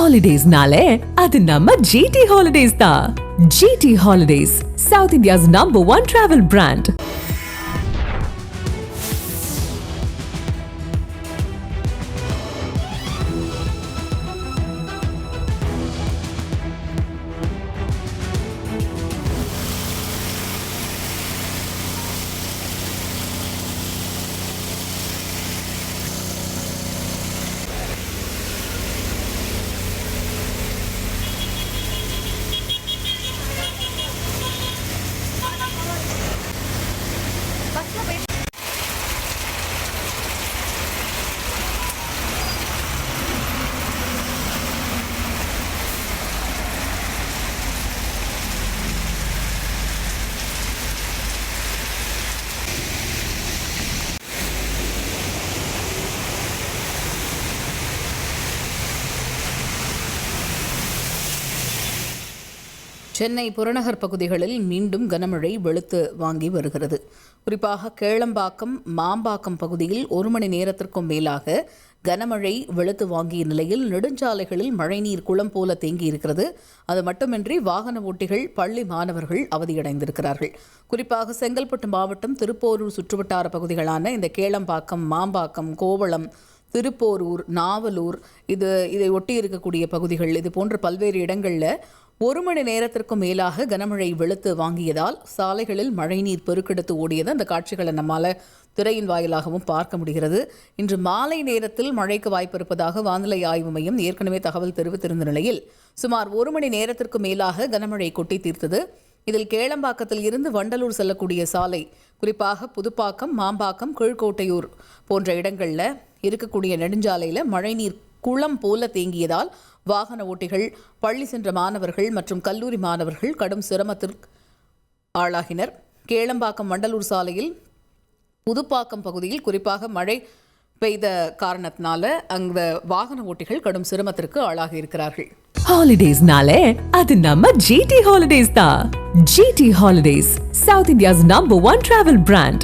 ஹாலிடேஸ்னாலே அது நம்ம ஜிடி ஹாலிடேஸ் தான். GT holidays, South India's #1 travel brand. Chennai புறநகர் பகுதிகளில் மீண்டும் கனமழை வெளுத்து வாங்கி வருகிறது. குறிப்பாக கேளம்பாக்கம், மாம்பாக்கம் பகுதியில் 1 மணி நேரத்திற்கும் மேலாக கனமழை வெளுத்து வாங்கிய நிலையில் நெடுஞ்சாலைகளில் மழைநீர் குளம் போல தேங்கியிருக்கிறது. அது மட்டுமின்றி வாகன ஓட்டிகள், பள்ளி மாணவர்கள் அவதியடைந்திருக்கிறார்கள். குறிப்பாக செங்கல்பட்டு மாவட்டம் திருப்போரூர் சுற்றுவட்டார பகுதிகளான இந்த கேளம்பாக்கம், மாம்பாக்கம், கோவளம், திருப்போரூர், நாவலூர், இதை ஒட்டி இருக்கக்கூடிய பகுதிகள், இது போன்ற பல்வேறு இடங்களில் 1 மணி நேரத்திற்கும் மேலாக கனமழை வெளுத்து வாங்கியதால் சாலைகளில் மழைநீர் பெருக்கெடுத்து ஓடியது. அந்த காட்சிகளை நம்மால் திரையின் வாயிலாகவும் பார்க்க முடிகிறது. இன்று மாலை நேரத்தில் மழைக்கு வாய்ப்பு இருப்பதாக வானிலை ஆய்வு மையம் ஏற்கனவே தகவல் தெரிவித்திருந்த நிலையில் சுமார் 1 மணி நேரத்திற்கு மேலாக கனமழை கொட்டி தீர்த்தது. இதில் கேளம்பாக்கத்தில் இருந்து வண்டலூர் செல்லக்கூடிய சாலை, குறிப்பாக புதுப்பாக்கம், மாம்பாக்கம், கீழ்கோட்டையூர் போன்ற இடங்களில் இருக்கக்கூடிய நெடுஞ்சாலையில் மழைநீர் குளம் போல தேங்கியதால் வாகன ஓட்டிகள், பள்ளி சென்ற மாணவர்கள் மற்றும் கல்லூரி மாணவர்கள் கடும் சிரமத்திற்கு ஆளாகினர். கேளம்பாக்கம் வண்டலூர் சாலையில் புதுப்பாக்கம் பகுதியில் குறிப்பாக மழை பெய்த காரணத்தினால அங்க வாகன ஓட்டிகள் கடும் சிரமத்திற்கு ஆளாகி இருக்கிறார்கள். ஹாலிடேஸ்னாலே அது நம்ம ஜிடி ஹாலிடேஸ் தான். GT holidays, South India's #1 travel brand.